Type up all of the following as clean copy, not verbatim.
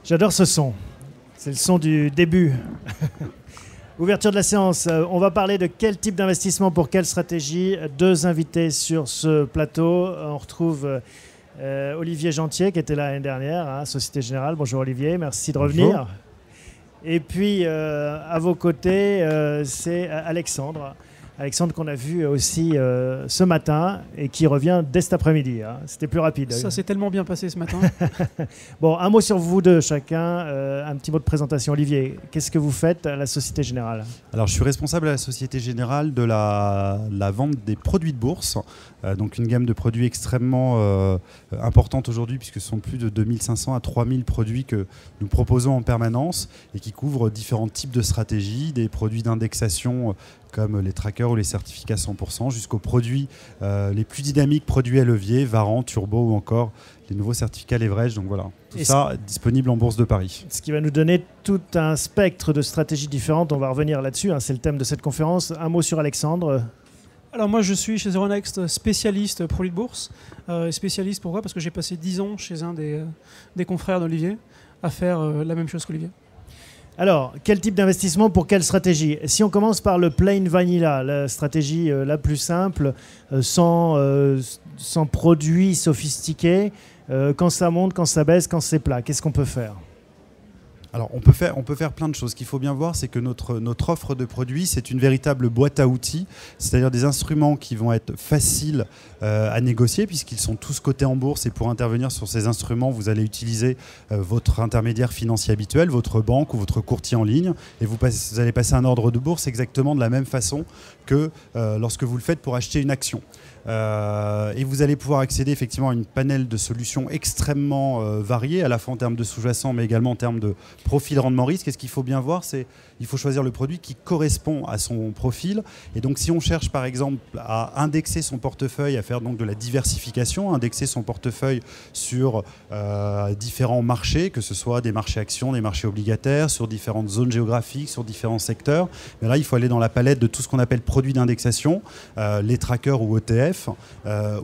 J'adore ce son. C'est le son du début. Ouverture de la séance. On va parler de quel type d'investissement pour quelle stratégie. Deux invités sur ce plateau. On retrouve Olivier Gentier qui était là l'année dernière, hein, Société Générale. Bonjour Olivier, merci de revenir. Bonjour. Et puis à vos côtés, c'est Alexandre. Alexandre qu'on a vu aussi ce matin et qui revient dès cet après-midi. Hein. C'était plus rapide. Ça s'est tellement bien passé ce matin. Bon, un mot sur vous deux chacun, un petit mot de présentation. Olivier, qu'est-ce que vous faites à la Société Générale ? Alors, je suis responsable à la Société Générale de la vente des produits de bourse, donc une gamme de produits extrêmement importante aujourd'hui puisque ce sont plus de 2500 à 3000 produits que nous proposons en permanence et qui couvrent différents types de stratégies, des produits d'indexation comme les trackers ou les certificats 100%, jusqu'aux produits les plus dynamiques, produits à levier, Varan, Turbo ou encore les nouveaux certificats leverage. Donc voilà, tout ça disponible en Bourse de Paris. Ce qui va nous donner tout un spectre de stratégies différentes. On va revenir là-dessus, hein, c'est le thème de cette conférence. Un mot sur Alexandre. Alors moi je suis chez Euronext spécialiste produits de bourse. Spécialiste pourquoi ? Parce que j'ai passé 10 ans chez un des confrères d'Olivier à faire la même chose qu'Olivier. Alors, quel type d'investissement pour quelle stratégie ? Si on commence par le plain vanilla, la stratégie la plus simple, sans produits sophistiqués, quand ça monte, quand ça baisse, quand c'est plat, qu'est-ce qu'on peut faire ? Alors, on peut faire plein de choses. Ce qu'il faut bien voir, c'est que notre offre de produits, c'est une véritable boîte à outils, c'est-à-dire des instruments qui vont être faciles à négocier puisqu'ils sont tous cotés en bourse et pour intervenir sur ces instruments, vous allez utiliser votre intermédiaire financier habituel, votre banque ou votre courtier en ligne et vous allez passer un ordre de bourse exactement de la même façon que lorsque vous le faites pour acheter une action. Et vous allez pouvoir accéder effectivement à une panel de solutions extrêmement variées, à la fois en termes de sous-jacent, mais également en termes de profil rendement-risque. Et ce qu'il faut bien voir, c'est qu'il faut choisir le produit qui correspond à son profil. Et donc, si on cherche par exemple à indexer son portefeuille, à faire donc de la diversification, indexer son portefeuille sur différents marchés, que ce soit des marchés actions, des marchés obligataires, sur différentes zones géographiques, sur différents secteurs, mais là, il faut aller dans la palette de tout ce qu'on appelle produits d'indexation, les trackers ou ETF,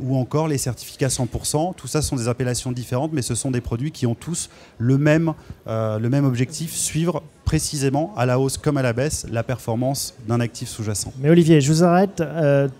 ou encore les certificats 100%. Tout ça sont des appellations différentes, mais ce sont des produits qui ont tous le même objectif, suivre précisément à la hausse comme à la baisse la performance d'un actif sous-jacent. Mais Olivier, je vous arrête.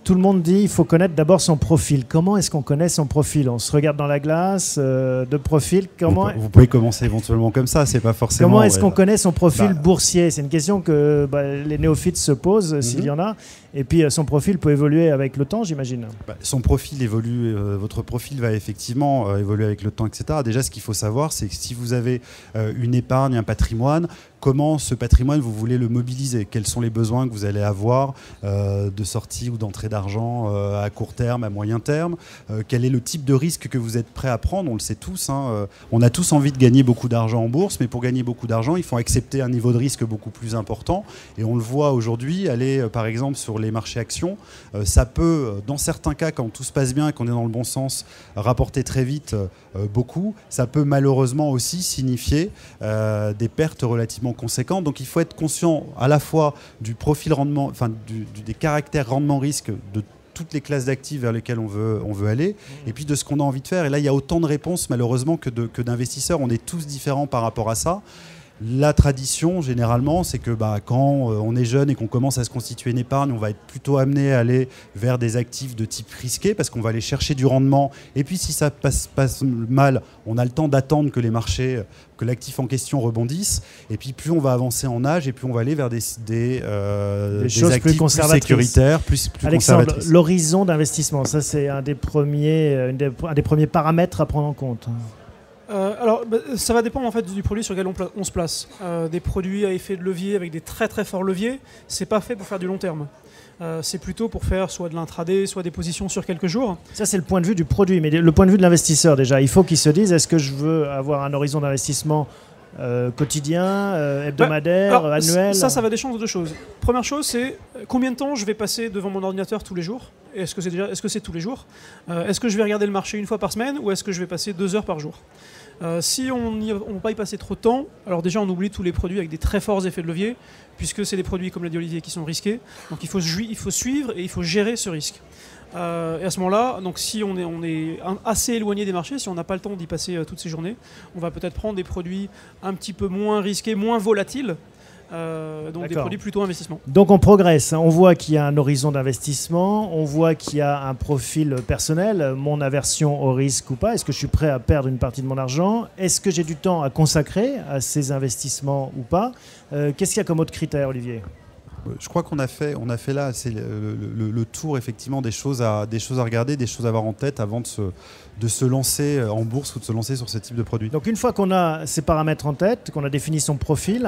Tout le monde dit qu'il faut connaître d'abord son profil. Comment est-ce qu'on connaît son profil ? On se regarde dans la glace de profil. Vous pouvez commencer éventuellement comme ça, c'est pas forcément... Comment est-ce qu'on connaît son profil boursier ? C'est une question que les néophytes se posent, s'il y en a. Et puis son profil peut évoluer avec le temps, j'imagine. Son profil évolue, votre profil va effectivement évoluer avec le temps, etc. Déjà, ce qu'il faut savoir, c'est que si vous avez une épargne, un patrimoine, comment ce patrimoine, vous voulez le mobiliser ? Quels sont les besoins que vous allez avoir de sortie ou d'entrée d'argent à court terme, à moyen terme ? Quel est le type de risque que vous êtes prêt à prendre ? On le sait tous, hein, on a tous envie de gagner beaucoup d'argent en bourse, mais pour gagner beaucoup d'argent, il faut accepter un niveau de risque beaucoup plus important. Et on le voit aujourd'hui, aller par exemple sur les marchés actions, ça peut, dans certains cas, quand tout se passe bien et qu'on est dans le bon sens, rapporter très vite beaucoup. Ça peut malheureusement aussi signifier des pertes relativement conséquentes. Donc il faut être conscient à la fois du profil rendement, enfin des caractères rendement-risque de toutes les classes d'actifs vers lesquelles on veut aller, et puis de ce qu'on a envie de faire. Et là, il y a autant de réponses malheureusement que d'investisseurs. On est tous différents par rapport à ça. La tradition, généralement, c'est que quand on est jeune et qu'on commence à se constituer une épargne, on va être plutôt amené à aller vers des actifs de type risqué parce qu'on va aller chercher du rendement. Et puis, si ça passe mal, on a le temps d'attendre que les marchés, que l'actif en question rebondisse. Et puis, plus on va avancer en âge et plus on va aller vers des choses actifs plus sécuritaires, plus Alexandre, conservatrices. L'horizon d'investissement, ça c'est un des premiers paramètres à prendre en compte. Alors, ça va dépendre en fait du produit sur lequel on se place. Des produits à effet de levier avec des très très forts leviers, c'est pas fait pour faire du long terme. C'est plutôt pour faire soit de l'intraday, soit des positions sur quelques jours. Ça, c'est le point de vue du produit, mais le point de vue de l'investisseur déjà. Il faut qu'il se dise, est-ce que je veux avoir un horizon d'investissement quotidien, hebdomadaire, annuel ? Ça va dépendre de deux choses. Première chose, c'est combien de temps je vais passer devant mon ordinateur tous les jours ? Est-ce que c'est tous les jours ? Est-ce que je vais regarder le marché une fois par semaine ou est-ce que je vais passer 2 heures par jour ? Si on ne va pas y passer trop de temps, alors déjà on oublie tous les produits avec des très forts effets de levier, puisque c'est des produits, comme l'a dit Olivier, qui sont risqués. Donc il faut suivre et il faut gérer ce risque. Et à ce moment-là, donc si on est assez éloigné des marchés, si on n'a pas le temps d'y passer toutes ces journées, on va peut-être prendre des produits un petit peu moins risqués, moins volatiles. Donc des produits plutôt investissement. Donc on progresse, on voit qu'il y a un horizon d'investissement, on voit qu'il y a un profil personnel, mon aversion au risque ou pas, est-ce que je suis prêt à perdre une partie de mon argent, est-ce que j'ai du temps à consacrer à ces investissements ou pas, qu'est-ce qu'il y a comme autre critère, Olivier ? Je crois qu'on a fait là c'est le tour effectivement des choses à regarder, des choses à avoir en tête avant de se lancer en bourse ou de se lancer sur ce type de produit. Donc une fois qu'on a ces paramètres en tête, qu'on a défini son profil,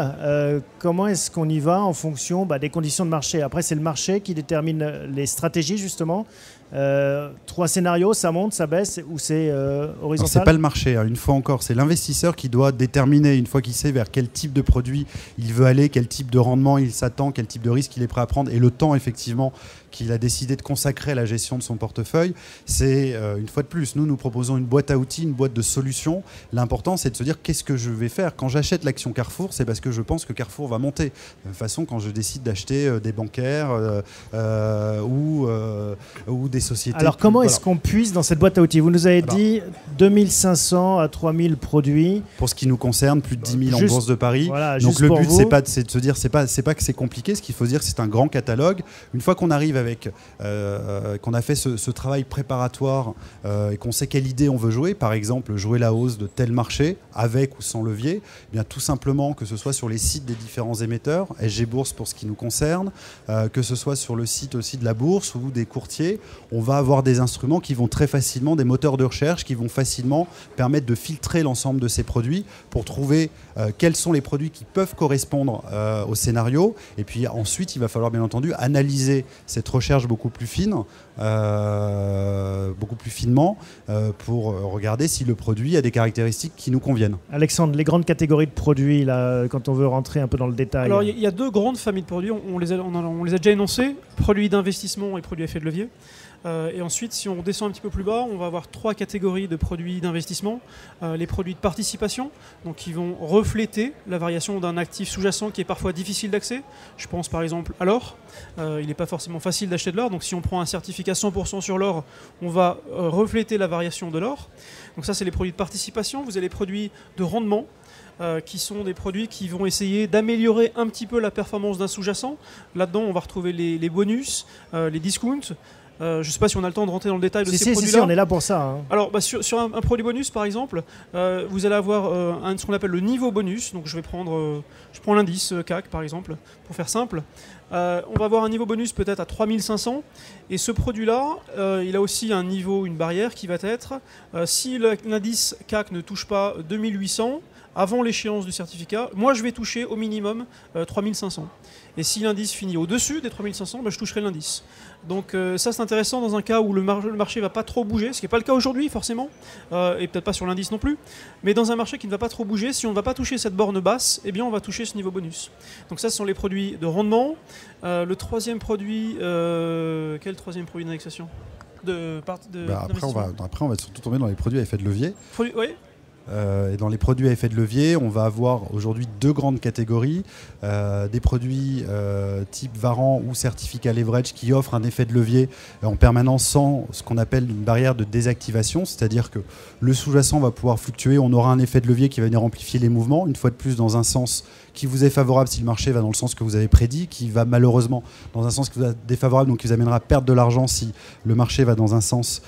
comment est-ce qu'on y va en fonction des conditions de marché ? Après, c'est le marché qui détermine les stratégies justement. 3 scénarios, ça monte, ça baisse ou c'est horizontal ? C'est pas le marché, une fois encore, c'est l'investisseur qui doit déterminer, une fois qu'il sait vers quel type de produit il veut aller, quel type de rendement il s'attend, quel type de risque il est prêt à prendre et le temps effectivement qu'il a décidé de consacrer à la gestion de son portefeuille. C'est une fois de plus, nous proposons une boîte à outils, une boîte de solutions. L'important, c'est de se dire qu'est-ce que je vais faire. Quand j'achète l'action Carrefour, c'est parce que je pense que Carrefour va monter. De toute façon, quand je décide d'acheter des bancaires ou des sociétés... Alors comment est-ce qu'on puise dans cette boîte à outils ? Vous nous avez dit 2500 à 3000 produits. Pour ce qui nous concerne, plus de 10 000 en Bourse de Paris. Voilà, donc le but, c'est de se dire, c'est pas que c'est compliqué. Ce qu'il faut se dire, c'est un grand catalogue. Une fois qu'on arrive qu'on a fait ce travail préparatoire et qu'on sait quelle idée on veut jouer, par exemple jouer la hausse de tel marché avec ou sans levier, eh bien tout simplement que ce soit sur les sites des différents émetteurs, SG Bourse pour ce qui nous concerne, que ce soit sur le site aussi de la bourse ou des courtiers, on va avoir des instruments qui vont très facilement, des moteurs de recherche qui vont facilement permettre de filtrer l'ensemble de ces produits pour trouver quels sont les produits qui peuvent correspondre au scénario. Et puis ensuite, il va falloir bien entendu analyser cette recherche beaucoup plus fine, beaucoup plus finement, pour regarder si le produit a des caractéristiques qui nous conviennent. Alexandre, les grandes catégories de produits, là, quand on veut rentrer un peu dans le détail. Alors il y a 2 grandes familles de produits, on les a déjà énoncés, produits d'investissement et produits à effet de levier. Et ensuite, si on descend un petit peu plus bas, on va avoir 3 catégories de produits d'investissement. Les produits de participation, donc qui vont refléter la variation d'un actif sous-jacent qui est parfois difficile d'accès. Je pense par exemple à l'or. Il n'est pas forcément facile d'acheter de l'or, donc si on prend un certificat 100% sur l'or, on va refléter la variation de l'or. Donc ça, c'est les produits de participation. Vous avez les produits de rendement, qui sont des produits qui vont essayer d'améliorer un petit peu la performance d'un sous-jacent. Là-dedans, on va retrouver les bonus, les discounts. Je ne sais pas si on a le temps de rentrer dans le détail de ces produits-là. Si, on est là pour ça. Hein. Alors, sur un produit bonus, par exemple, vous allez avoir ce qu'on appelle le niveau bonus. Donc, je prends l'indice CAC, par exemple, pour faire simple. On va avoir un niveau bonus peut-être à 3500. Et ce produit-là, il a aussi un niveau, une barrière qui va être, si l'indice CAC ne touche pas 2800, avant l'échéance du certificat, moi je vais toucher au minimum 3500. Et si l'indice finit au-dessus des 3500, je toucherai l'indice. Donc ça c'est intéressant dans un cas où le marché ne va pas trop bouger, ce qui n'est pas le cas aujourd'hui forcément, et peut-être pas sur l'indice non plus, mais dans un marché qui ne va pas trop bouger, si on ne va pas toucher cette borne basse, eh bien on va toucher ce niveau bonus. Donc ça ce sont les produits de rendement. Le troisième produit, quel troisième produit d'indexation après on va surtout tomber dans les produits à effet de levier. Oui. Et dans les produits à effet de levier, on va avoir aujourd'hui 2 grandes catégories. Des produits type Varan ou certificat leverage qui offrent un effet de levier en permanence sans ce qu'on appelle une barrière de désactivation, c'est-à-dire que le sous-jacent va pouvoir fluctuer, on aura un effet de levier qui va venir amplifier les mouvements, une fois de plus dans un sens qui vous est favorable si le marché va dans le sens que vous avez prédit, qui va malheureusement dans un sens qui vous est défavorable, donc qui vous amènera à perdre de l'argent si le marché va dans un sens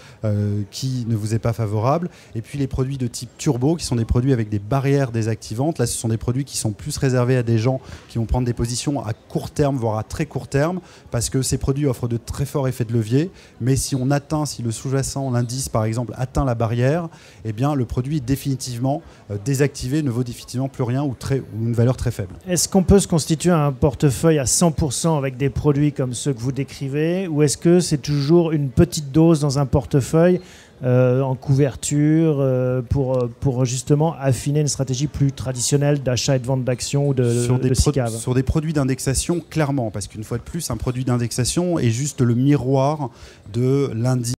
qui ne vous est pas favorable. Et puis les produits de type turbo, qui sont des produits avec des barrières désactivantes. Là, ce sont des produits qui sont plus réservés à des gens qui vont prendre des positions à court terme, voire à très court terme, parce que ces produits offrent de très forts effets de levier. Mais si le sous-jacent, l'indice par exemple, atteint la barrière, eh bien le produit est définitivement désactivé, ne vaut définitivement plus rien ou une valeur très faible. Est-ce qu'on peut se constituer un portefeuille à 100% avec des produits comme ceux que vous décrivez, ou est-ce que c'est toujours une petite dose dans un portefeuille en couverture pour justement affiner une stratégie plus traditionnelle d'achat et de vente d'actions ou de SICAV? Sur des produits d'indexation, clairement, parce qu'une fois de plus, un produit d'indexation est juste le miroir de l'indice